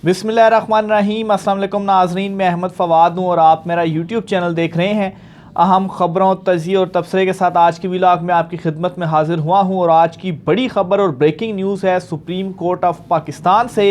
बिस्मिल्लाहिर्रहमानिर्रहीम। अस्सलाम वालेकुम नाज़रीन, मैं अहमद फ़वाद हूँ और आप मेरा यूट्यूब चैनल देख रहे हैं। अहम ख़बरों, तज़किये और तबसरे के साथ आज की व्लॉग में आपकी खिदमत में हाजिर हुआ हूँ। और आज की बड़ी ख़बर और ब्रेकिंग न्यूज़ है सुप्रीम कोर्ट ऑफ पाकिस्तान से,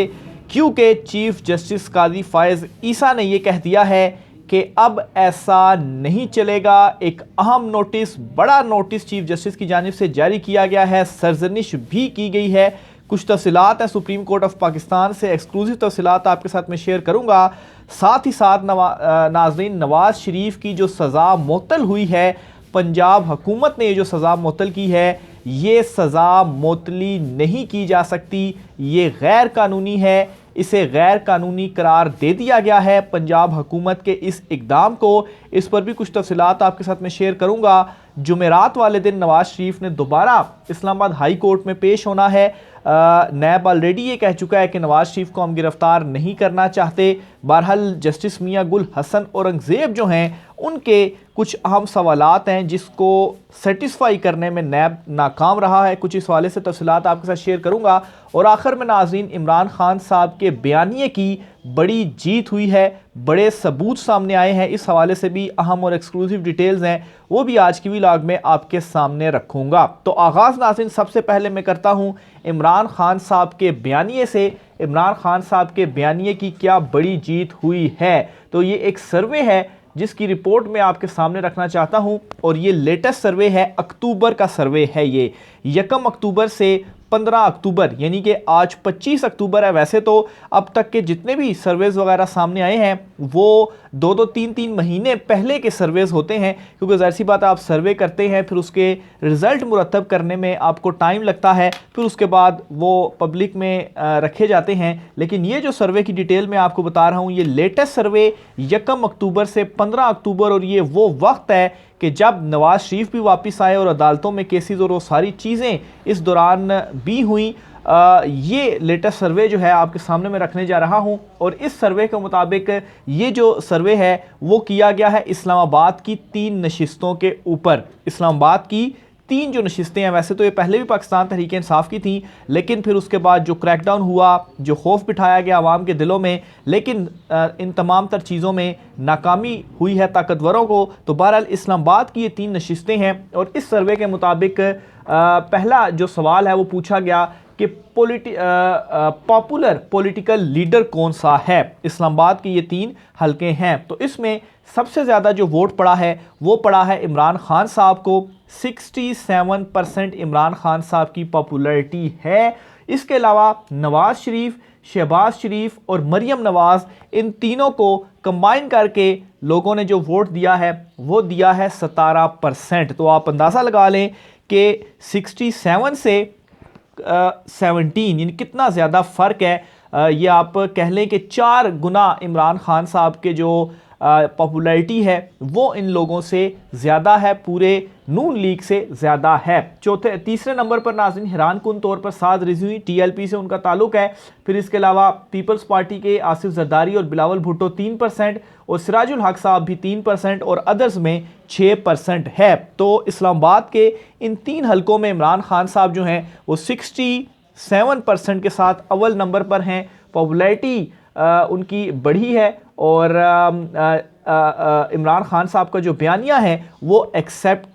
क्योंकि चीफ़ जस्टिस काजी फ़ायज़ ईसा ने यह कह दिया है कि अब ऐसा नहीं चलेगा। एक अहम नोटिस, बड़ा नोटिस चीफ़ जस्टिस की जानिब से जारी किया गया है, सरजनिश भी की गई है। कुछ तफसीलात हैं सुप्रीम कोर्ट ऑफ पाकिस्तान से, एक्सक्लूसिव तफसीलात आपके साथ मैं शेयर करूंगा। साथ ही साथ नाज़रीन, नवाज़ शरीफ की जो सज़ा मुअत्तल हुई है, पंजाब हुकूमत ने ये जो सज़ा मुअत्तल की है, ये सज़ा मुअत्तली नहीं की जा सकती, ये गैर कानूनी है। इसे गैर कानूनी करार दे दिया गया है पंजाब हुकूमत के इस इक़दाम को। इस पर भी कुछ तफसीलात आपके साथ मैं शेयर करूंगा। जुमेरात वाले दिन नवाज़ शरीफ ने दोबारा इस्लामाबाद हाई कोर्ट में पेश होना है। नैब ऑलरेडी ये कह चुका है कि नवाज़ शरीफ को हम गिरफ्तार नहीं करना चाहते। बहरहाल जस्टिस मियां गुल हसन औरंगज़ेब जो हैं, उनके कुछ अहम सवालात हैं जिसको सेटिस्फाई करने में नैब नाकाम रहा है। कुछ इस हवाले से तफसीलात आपके साथ शेयर करूंगा। और आखिर में नाज़रीन, इमरान खान साहब के बयानिए की बड़ी जीत हुई है, बड़े सबूत सामने आए हैं। इस हवाले से भी अहम और एक्सक्लूसिव डिटेल्स हैं, वो भी आज की व्लॉग में आपके सामने रखूंगा। तो आगाज़ नाज़रीन सबसे पहले मैं करता हूं इमरान खान साहब के बयानिए से। इमरान खान साहब के बयानिए की क्या बड़ी जीत हुई है, तो ये एक सर्वे है जिसकी रिपोर्ट मैं आपके सामने रखना चाहता हूं। और ये लेटेस्ट सर्वे है, अक्टूबर का सर्वे है। ये 1 अक्टूबर से 15 अक्टूबर, यानी कि आज 25 अक्टूबर है। वैसे तो अब तक के जितने भी सर्वेज वगैरह सामने आए हैं वो 2-2, 3-3 महीने पहले के सर्वेज होते हैं, क्योंकि ज़ाहिर सी बात है, आप सर्वे करते हैं, फिर उसके रिज़ल्ट मुरतब करने में आपको टाइम लगता है, फिर उसके बाद वो पब्लिक में रखे जाते हैं। लेकिन ये जो सर्वे की डिटेल मैं आपको बता रहा हूँ, ये लेटेस्ट सर्वे 1 अक्टूबर से 15 अक्टूबर, और ये वो वक्त है कि जब नवाज़ शरीफ भी वापस आए और अदालतों में केसेस और वो सारी चीज़ें इस दौरान भी हुई। ये लेटेस्ट सर्वे जो है आपके सामने मैं रखने जा रहा हूं। और इस सर्वे के मुताबिक ये जो सर्वे है वो किया गया है इस्लामाबाद की 3 नशिस्तों के ऊपर। इस्लामाबाद की 3 जो नशिस्तें हैं, वैसे तो ये पहले भी पाकिस्तान तहरीक इंसाफ की थी, लेकिन फिर उसके बाद जो क्रैकडाउन हुआ, जो खौफ बिठाया गया आवाम के दिलों में, लेकिन इन तमाम तर चीज़ों में नाकामी हुई है ताकतवरों को। तो बहरहाल इस्लामाबाद की ये 3 नशिस्तें हैं। और इस सर्वे के मुताबिक पहला जो सवाल है वो पूछा गया कि पॉपुलर पॉलिटिकल लीडर कौन सा है। इस्लामाबाद के ये 3 हलके हैं, तो इसमें सबसे ज़्यादा जो वोट पड़ा है वो पड़ा है इमरान खान साहब को। 67% इमरान खान साहब की पॉपुलैरिटी है। इसके अलावा नवाज़ शरीफ, शहबाज शरीफ और मरियम नवाज़, इन तीनों को कंबाइन करके लोगों ने जो वोट दिया है वो दिया है 17%। तो आप अंदाज़ा लगा लें कि 67 से 17, यानी कितना ज़्यादा फ़र्क है। ये आप कह लें कि 4 गुना इमरान खान साहब के जो पॉपुलैरिटी है वो इन लोगों से ज़्यादा है, पूरे नून लीग से ज़्यादा है। तीसरे नंबर पर नाज़रीन हैरानकुन तौर पर साद रिजवी, TLP से उनका ताल्लुक़ है। फिर इसके अलावा पीपल्स पार्टी के आसिफ जरदारी और बिलावल भुट्टो 3%, और सिराजुल हक साहब भी 3%, और अदर्स में 6% है। तो इस्लामाबाद के इन 3 हलकों में इमरान खान साहब जो हैं वो 67% के साथ अव्वल नंबर पर हैं। पॉपुलैरिटी उनकी बढ़ी है। और इमरान खान साहब का जो बयानिया है वो एक्सेप्ट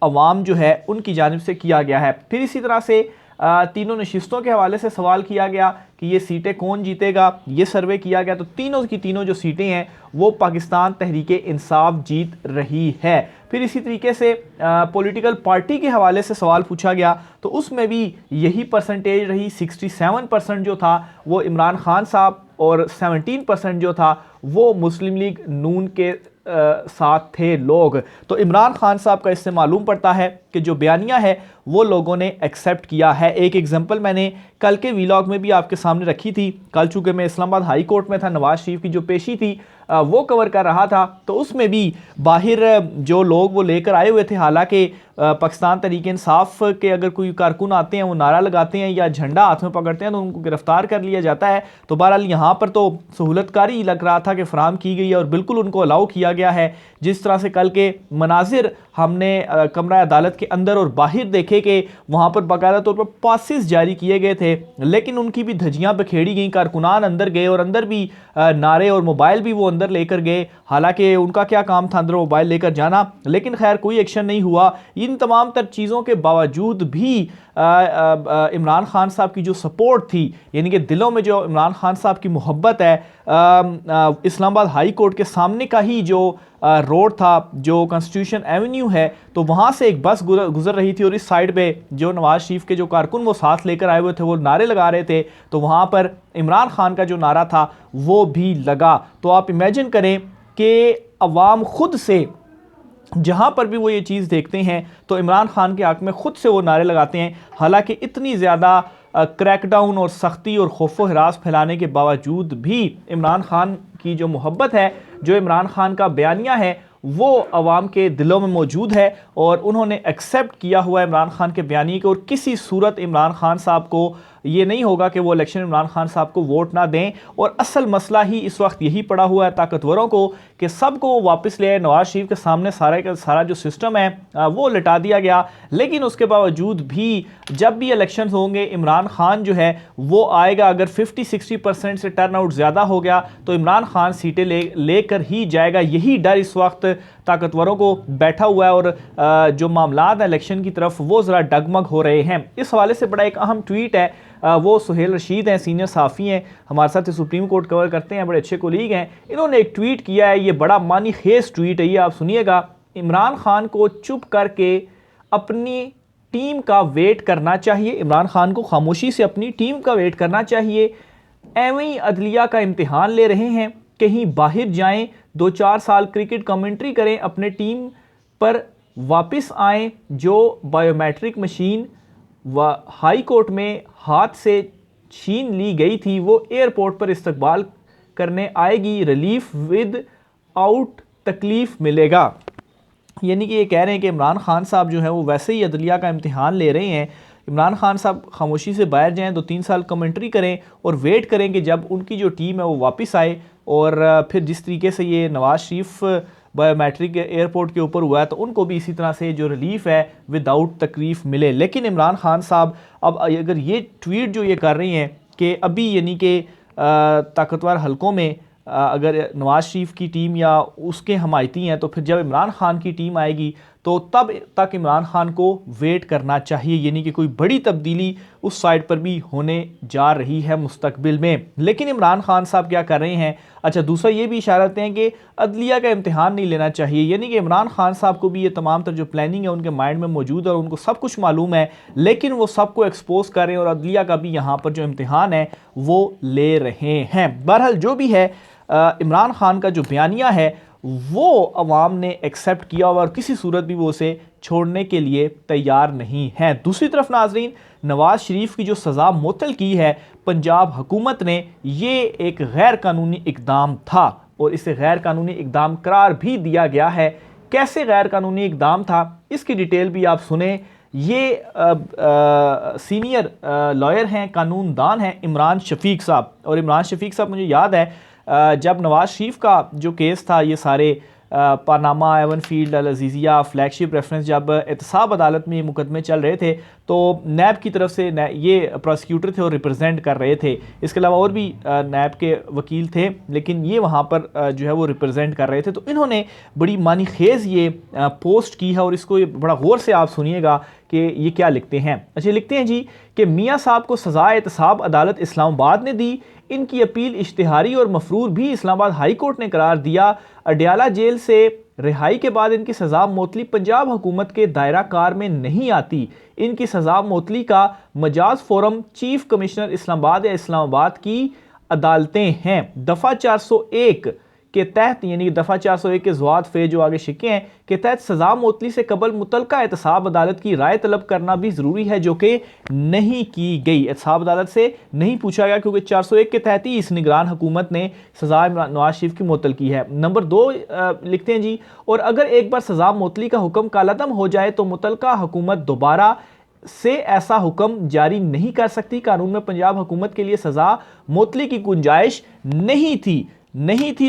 अवाम जो है उनकी जानिब से किया गया है। फिर इसी तरह से तीनों नशिस्तों के हवाले से सवाल किया गया कि ये सीटें कौन जीतेगा, ये सर्वे किया गया। तो तीनों की तीनों जो सीटें हैं वो पाकिस्तान तहरीक इंसाफ जीत रही है। फिर इसी तरीके से पॉलिटिकल पार्टी के हवाले से सवाल पूछा गया, तो उसमें भी यही परसेंटेज रही। 67% जो था वो इमरान खान साहब, और 17% जो था वो मुस्लिम लीग नून के साथ थे लोग। तो इमरान खान साहब का इससे मालूम पड़ता है कि जो बयानिया है वो लोगों ने एक्सेप्ट किया है। एक एग्जांपल मैंने कल के व्लॉग में भी आपके सामने रखी थी। कल चूँकि मैं इस्लामाबाद हाई कोर्ट में था, नवाज़ शरीफ की जो पेशी थी वो कवर कर रहा था, तो उसमें भी बाहर जो लोग वो लेकर आए हुए थे, हालांकि पाकिस्तान तहरीक इंसाफ के अगर कोई कारकुन आते हैं, वो नारा लगाते हैं या झंडा हाथ में पकड़ते हैं तो उनको गिरफ्तार कर लिया जाता है। तो बहरहाल यहाँ पर तो सहूलतकारी लग रहा था कि फराहम की गई है और बिल्कुल उनको अलाउ किया गया है। जिस तरह से कल के मनाजिर हमने कमरा अदालत के अंदर और बाहर देखे कि वहाँ पर बाकायदा तौर पर पासिस जारी किए गए थे, लेकिन उनकी भी धज्जियाँ बखेड़ी गई। कारकुनान अंदर गए और अंदर भी नारे और मोबाइल भी वो अंदर लेकर गए, हालांकि उनका क्या काम था अंदर मोबाइल लेकर जाना, लेकिन खैर कोई एक्शन नहीं हुआ। इन तमाम तर चीज़ों के बावजूद भी इमरान खान साहब की जो सपोर्ट थी, यानी कि दिलों में जो इमरान खान साहब की मोहब्बत है, इस्लामाबाद हाई कोर्ट के सामने का ही जो रोड था, जो कॉन्स्टिट्यूशन एवेन्यू है, तो वहाँ से एक बस गुजर रही थी और इस साइड पे जो नवाज शरीफ के जो कारकुन वो साथ लेकर आए हुए थे वो नारे लगा रहे थे, तो वहाँ पर इमरान खान का जो नारा था वो भी लगा। तो आप इमेजिन करें कि अवाम खुद से जहाँ पर भी वो ये चीज़ देखते हैं तो इमरान खान के हक़ में खुद से वो नारे लगाते हैं। हालांकि इतनी ज़्यादा क्रैकडाउन और सख्ती और खौफ व हिरास फैलाने के बावजूद भी इमरान खान की जो मोहब्बत है, जो इमरान खान का बयानिया है, वो अवाम के दिलों में मौजूद है और उन्होंने एक्सेप्ट किया हुआ है इमरान खान के बयानी को। और किसी सूरत इमरान खान साहब को ये नहीं होगा कि वो इलेक्शन इमरान खान साहब को वोट ना दें। और असल मसला ही इस वक्त यही पड़ा हुआ है ताकतवरों को कि सबको वापस ले आए। नवाज शरीफ के सामने सारा का सारा जो सिस्टम है वो लिटा दिया गया, लेकिन उसके बावजूद भी जब भी इलेक्शन होंगे इमरान खान जो है वो आएगा। अगर 50-60% से टर्नआउट ज़्यादा हो गया तो इमरान खान सीटें लेकर ही जाएगा। यही डर इस वक्त ताकतवरों को बैठा हुआ है और जो मामलात इलेक्शन की तरफ वो ज़रा डगमग हो रहे हैं। इस हवाले से बड़ा एक अहम ट्वीट है, वो सुहेल रशीद हैं, सीनियर सहाफ़ी हैं, हमारे साथ सुप्रीम कोर्ट कवर करते हैं, बड़े अच्छे कोलीग हैं। इन्होंने एक ट्वीट किया है, ये बड़ा मानी खेज ट्वीट है, ये आप सुनिएगा। इमरान खान को चुप करके अपनी टीम का वेट करना चाहिए, इमरान खान को खामोशी से अपनी टीम का वेट करना चाहिए। एवं ही अदलिया का इम्तिहान ले रहे हैं, कहीं बाहर जाएं, 2-4 साल क्रिकेट कमेंट्री करें, अपने टीम पर वापस आएँ। जो बायोमेट्रिक मशीन व हाई कोर्ट में हाथ से छीन ली गई थी वो एयरपोर्ट पर इस्तकबाल करने आएगी, रिलीफ विद आउट तकलीफ मिलेगा। यानी कि ये कह रहे हैं कि इमरान खान साहब जो है वो वैसे ही अदलिया का इम्तिहान ले रहे हैं। इमरान खान साहब खामोशी से बाहर जाएं, 2-3 साल कमेंट्री करें और वेट करें कि जब उनकी जो टीम है वो वापस आए। और फिर जिस तरीके से ये नवाज शरीफ बायोमेट्रिक एयरपोर्ट के ऊपर हुआ है तो उनको भी इसी तरह से जो रिलीफ है विदाउट तकलीफ मिले। लेकिन इमरान खान साहब अब अगर ये ट्वीट जो ये कर रही हैं कि अभी यानी कि ताकतवर हलकों में अगर नवाज शरीफ की टीम या उसके हमायती हैं, तो फिर जब इमरान खान की टीम आएगी तो तब तक इमरान खान को वेट करना चाहिए। यानी कि कोई बड़ी तब्दीली उस साइड पर भी होने जा रही है मुस्तकबिल में। लेकिन इमरान खान साहब क्या कर रहे हैं? अच्छा, दूसरा ये भी इशारते हैं कि अदलिया का इम्तिहान नहीं लेना चाहिए। यानी कि इमरान खान साहब को भी ये तमाम तर जो प्लानिंग है उनके माइंड में मौजूद है और उनको सब कुछ मालूम है, लेकिन वो सबको एक्सपोज कर रहे हैं और अदलिया का भी यहाँ पर जो इम्तिहान है वो ले रहे हैं। बहरहाल जो भी है, इमरान खान का जो बयानिया है वो अवाम ने एक्सेप्ट किया और किसी सूरत भी वो उसे छोड़ने के लिए तैयार नहीं है। दूसरी तरफ नाजरीन, नवाज शरीफ की जो सज़ा मुअत्तल की है पंजाब हुकूमत ने, ये एक गैर कानूनी इकदाम था और इसे गैर कानूनी इकदाम करार भी दिया गया है। कैसे गैर कानूनी इकदाम था इसकी डिटेल भी आप सुने। ये सीनियर लॉयर हैं, कानूनदान हैं इमरान शफीक साहब। और इमरान शफीक साहब, मुझे याद है जब नवाज शरीफ का जो केस था, ये सारे पानामा, एवनफील्ड, अल अजीज़िया, फ्लैगशिप रेफरेंस, जब एहतसाब अदालत में ये मुकदमे चल रहे थे तो नैब की तरफ से ये प्रोसिक्यूटर थे और रिप्रेजेंट कर रहे थे। इसके अलावा और भी नैब के वकील थे, लेकिन ये वहाँ पर जो है वो रिप्रेजेंट कर रहे थे। तो इन्होंने बड़ी मानी खेज़ ये पोस्ट की है और इसको बड़ा गौर से आप सुनिएगा कि ये क्या लिखते हैं। अच्छा, लिखते हैं जी कि मियाँ साहब को सज़ा एहतसाब अदालत इस्लामाबाद ने दी। इनकी अपील इश्तिहारी और मफरूर भी इस्लामाबाद हाई कोर्ट ने करार दिया। अडयाला जेल से रिहाई के बाद इनकी सज़ा मुअत्तली पंजाब हुकूमत के दायरा कार में नहीं आती। इनकी सज़ा मुअत्तली का Majaz forum chief commissioner Islamabad या इस्लामाबाद की अदालतें हैं। दफ़ा 401 के तहत यानी दफ़ा 401 के ज़वाद फे जो आगे शिक्के हैं के तहत सज़ा मुअत्तली से कबल मुतलका एहतसाब अदालत की राय तलब करना भी ज़रूरी है, जो कि नहीं की गई। एहतसाब अदालत से नहीं पूछा गया क्योंकि 401 के तहत ही इस निगरान हुकूमत ने सज़ा नवाज शरीफ की मुअत्तल की है। नंबर 2 लिखते हैं जी, और अगर एक बार सज़ा मुअत्तली का हुक्म कालअदम हो जाए तो मुतलका हुकूमत दोबारा से ऐसा हुक्म जारी नहीं कर सकती। कानून में पंजाब हुकूमत के लिए सज़ा मुअत्तली की गुंजाइश नहीं थी,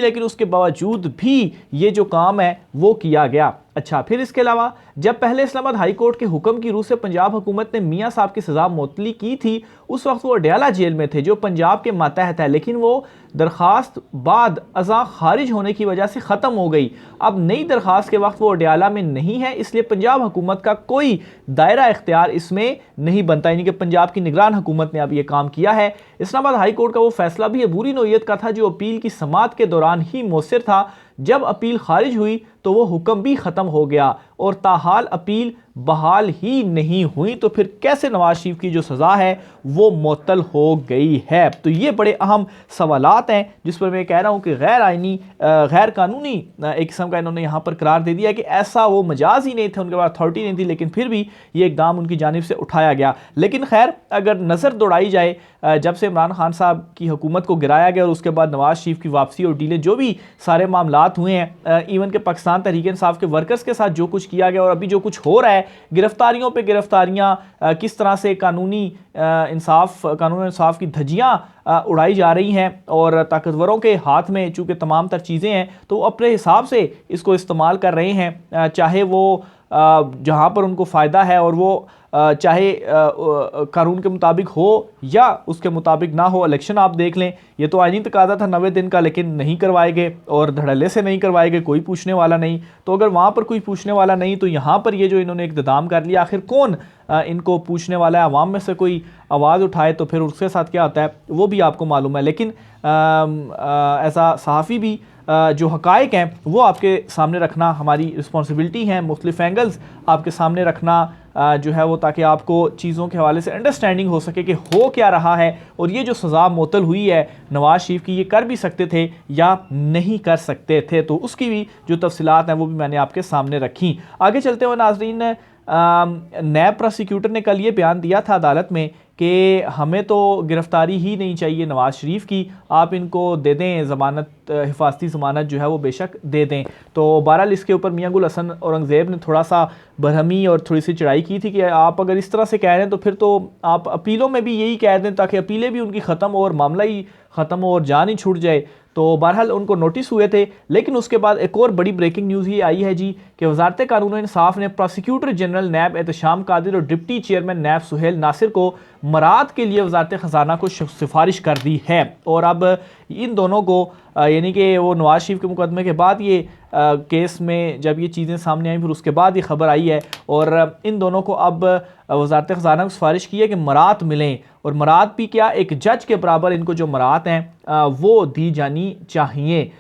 लेकिन उसके बावजूद भी ये जो काम है वो किया गया। अच्छा, फिर इसके अलावा जब पहले इस्लामाबाद हाई कोर्ट के हुक्म की रूह से पंजाब हुकूमत ने मियां साहब की सज़ा मुअत्तली की थी, उस वक्त वो अडयाला जेल में थे जो पंजाब के मातहत है, लेकिन वो दरखास्त बाद अज़ा खारिज होने की वजह से ख़त्म हो गई। अब नई दरखास्त के वक्त वो अडयाला में नहीं है, इसलिए पंजाब हुकूमत का कोई दायरा इख्तियार इसमें नहीं बनता, यानी कि पंजाब की निगरान हुकूमत ने अब ये काम किया है। इस्लामाबाद हाई कोर्ट का वो फैसला भी अबूरी नौइयत का था जो अपील की समाअत के दौरान ही मौसर था। जब अपील खारिज हुई तो वो हुक्म भी ख़त्म हो गया और ताहाल अपील बहाल ही नहीं हुई, तो फिर कैसे नवाज शरीफ की जो सज़ा है वो मुअत्तल हो गई है। तो ये बड़े अहम सवालात हैं जिस पर मैं कह रहा हूँ कि गैर आइनी गैर कानूनी एक किस्म का इन्होंने यहाँ पर करार दे दिया कि ऐसा वो मजाज ही नहीं थे, उनके पास अथॉरिटी नहीं थी, लेकिन फिर भी ये इकदाम उनकी जानिब से उठाया गया। लेकिन खैर अगर नज़र दौड़ाई जाए जब से इमरान खान साहब की हुकूमत को गिराया गया और उसके बाद नवाज शरीफ की वापसी और डीलें जो भी सारे मामलात हुए हैं, इवन के पाकिस्तान तहरीक इंसाफ के वर्कर्स के साथ जो कुछ किया गया और अभी जो कुछ हो रहा है, गिरफ्तारियों पे गिरफ्तारियां, किस तरह से कानून इंसाफ की धज्जियां उड़ाई जा रही हैं और ताकतवरों के हाथ में चूंकि तमाम तर चीज़ें हैं तो वो अपने हिसाब से इसको इस्तेमाल कर रहे हैं, चाहे वो जहाँ पर उनको फ़ायदा है और वो चाहे कानून के मुताबिक हो या उसके मुताबिक ना हो। इलेक्शन आप देख लें, ये तो आईनी तकाज़ा था 90 दिन का, लेकिन नहीं करवाए गए और धड़ल्ले से नहीं करवाए गए, कोई पूछने वाला नहीं। तो अगर वहाँ पर कोई पूछने वाला नहीं तो यहाँ पर ये जो इन्होंने इक़्तिदाम कर लिया, आखिर कौन इनको पूछने वाला है? अवाम में से कोई आवाज़ उठाए तो फिर उसके साथ क्या होता है वो भी आपको मालूम है। लेकिन ऐसा सहाफ़ी भी जो हक़ाइक़ हैं वो आपके सामने रखना हमारी रिस्पॉन्सिबिलिटी है, मुख्तलिफ़ एंगल्स आपके सामने रखना जो है वो, ताकि आपको चीज़ों के हवाले से अंडरस्टैंडिंग हो सके कि हो क्या रहा है और ये जो सज़ा मुअत्तल हुई है नवाज शरीफ की, ये कर भी सकते थे या नहीं कर सकते थे, तो उसकी भी जो तफसीलात हैं वो भी मैंने आपके सामने रखी। आगे चलते हुए नाज़रीन, नैब प्रोसिक्यूटर ने कल ये बयान दिया था अदालत में कि हमें तो गिरफ्तारी ही नहीं चाहिए नवाज शरीफ की, आप इनको दे दें ज़मानत, हिफाजती ज़मानत जो है वो बेशक दे दें। तो बहरहाल इसके ऊपर मियां गुल हसन औरंगज़ेब ने थोड़ा सा बरहमी और थोड़ी सी चढ़ाई की थी कि आप अगर इस तरह से कह रहे हैं तो फिर तो आप अपीलों में भी यही कह दें ताकि अपीलें भी उनकी ख़त्म हो और मामला ही ख़त्म हो और जान ही छूट जाए। तो बहरहाल उनको नोटिस हुए थे, लेकिन उसके बाद एक और बड़ी ब्रेकिंग न्यूज़ ये आई है जी कि वज़ारत कानून और इंसाफ ने प्रोसिक्यूटर जनरल नैब एहतशाम कादिर और डिप्टी चेयरमैन नैब सुहेल नासिर को मराद के लिए वज़ारत ख़जाना को सिफारिश कर दी है। और अब इन दोनों को यानी कि वो नवाज शरीफ के मुकदमे के बाद ये केस में जब ये चीज़ें सामने आई फिर उसके बाद ये खबर आई है और इन दोनों को अब वज़ारत ख़जाना को सिफारिश की है कि मरात मिलें, और मरात भी क्या, एक जज के बराबर इनको जो मरात हैं वो दी जानी चाहिए।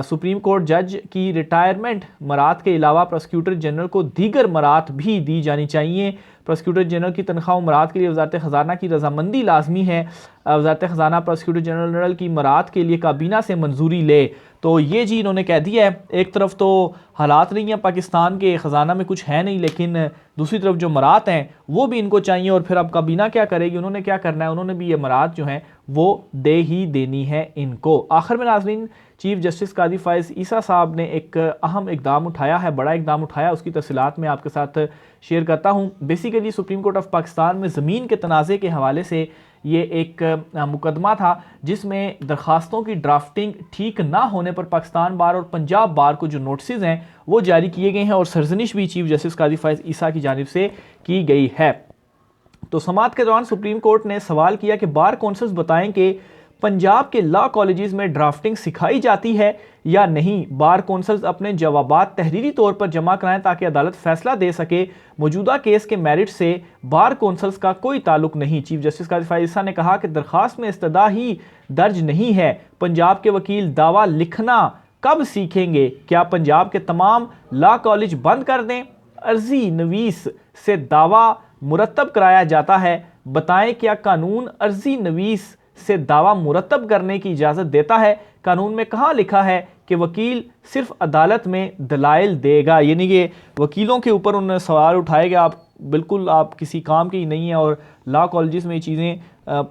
सुप्रीम कोर्ट जज की रिटायरमेंट मरात के अलावा प्रोसिक्यूटर जनरल को दीगर मरात भी दी जानी चाहिए। प्रोसिक्यूटर जनरल की तनख्वाह मरात के लिए वज़ारत ख़जाना की रजामंदी लाजमी है। वज़ारत ख़जाना प्रोसिक्यूटर जनरल की मरात के लिए काबीना से मंजूरी ले। तो ये जी इन्होंने कह दिया है, एक तरफ तो हालात नहीं है पाकिस्तान के ख़जाना में कुछ है नहीं, लेकिन दूसरी तरफ जो मरात हैं वो भी इनको चाहिए, और फिर अब काबीना क्या करेगी, उन्होंने क्या करना है, उन्होंने भी ये मरात जो हैं वो दे ही देनी है इनको। आखिर में नाज़रीन, चीफ जस्टिस कादी फ़ाइज़ ईसा साहब ने एक अहम इकदाम उठाया है, बड़ा इकदाम उठाया, उसकी तफसीलात मैं आपके साथ शेयर करता हूँ। Basically supreme court of Pakistan में ज़मीन के तनाज़े के हवाले से ये एक मुकदमा था जिसमें दरखास्तों की ड्राफ्टिंग ठीक ना होने पर पाकिस्तान बार और पंजाब बार को जो नोटिस हैं वो जारी किए गए हैं और सरजनिश भी चीफ जस्टिस कादी फ़ाइज़ ईसा की जानिब से की गई है। तो समाअत के दौरान सुप्रीम कोर्ट ने सवाल किया कि बार कौंसल्स बताएं कि पंजाब के लॉ कॉलेजेस में ड्राफ्टिंग सिखाई जाती है या नहीं। बार कौंसल्स अपने जवाबात तहरीरी तौर पर जमा कराएं ताकि अदालत फैसला दे सके। मौजूदा केस के मेरिट से बार कौंसल्स का कोई ताल्लुक नहीं। चीफ जस्टिस कादी फ़ाइज़ ईसा ने कहा कि दरखास्त में इस्तदा ही दर्ज नहीं है। पंजाब के वकील दावा लिखना कब सीखेंगे? क्या पंजाब के तमाम लॉ कॉलेज बंद कर दें? अर्जी नवीस से दावा मुरतब कराया जाता है। बताएं क्या कानून अर्जी नवीस से दावा मुरतब करने की इजाज़त देता है। कानून में कहाँ लिखा है कि वकील सिर्फ अदालत में दलाइल देगा, यानी कि वकीलों के ऊपर उन्होंने सवाल उठाए कि आप बिल्कुल आप किसी काम के ही नहीं है और लॉ कॉलेजेस में ये चीज़ें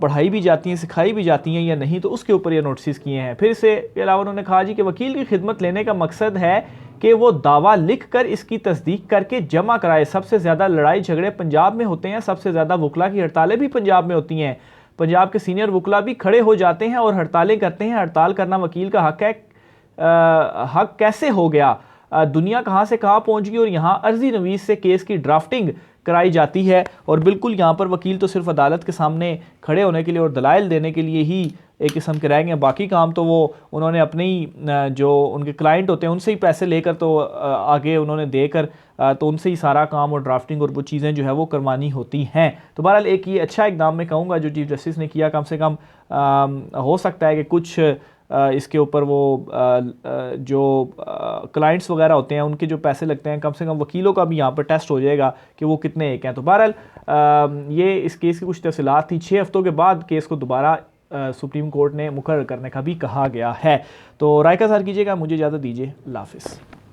पढ़ाई भी जाती हैं, सिखाई भी जाती हैं या नहीं, तो उसके ऊपर ये नोटिस किए हैं। फिर इसके अलावा उन्होंने कहा जी कि वकील की खिदमत लेने का मकसद है कि वो दावा लिख कर इसकी तस्दीक करके जमा कराए। सबसे ज़्यादा लड़ाई झगड़े पंजाब में होते हैं, सबसे ज़्यादा वकला की हड़तालें भी पंजाब में होती हैं। पंजाब के सीनियर वकला भी खड़े हो जाते हैं और हड़तालें करते हैं। हड़ताल करना वकील का हक है। हक कैसे हो गया? दुनिया कहाँ से कहाँ पहुँच गई और यहाँ अर्जी नवीस से केस की ड्राफ्टिंग कराई जाती है और बिल्कुल यहाँ पर वकील तो सिर्फ अदालत के सामने खड़े होने के लिए और दलाइल देने के लिए ही एक किस्म के रहेंगे। बाकी काम तो वो उन्होंने अपने ही जो उनके क्लाइंट होते हैं उनसे ही पैसे लेकर तो आगे उन्होंने देकर तो उनसे ही सारा काम और ड्राफ्टिंग और वो चीज़ें जो है वो करवानी होती हैं। तो बहरहाल एक ये अच्छा इकदाम मैं कहूँगा जो चीफ जस्टिस ने किया। कम से कम हो सकता है कि कुछ इसके ऊपर वो जो क्लाइंट्स वगैरह होते हैं उनके जो पैसे लगते हैं, कम से कम वकीलों का भी यहाँ पर टेस्ट हो जाएगा कि वो कितने एक हैं। तो बहरहाल ये इस केस की कुछ तफसीलात थी। 6 हफ्तों के बाद केस को दोबारा सुप्रीम कोर्ट ने मुकर्रर करने का भी कहा गया है। तो राय का इज़हार कीजिएगा। मुझे इजाज़त दीजिए। अल्लाह हाफ़िज़।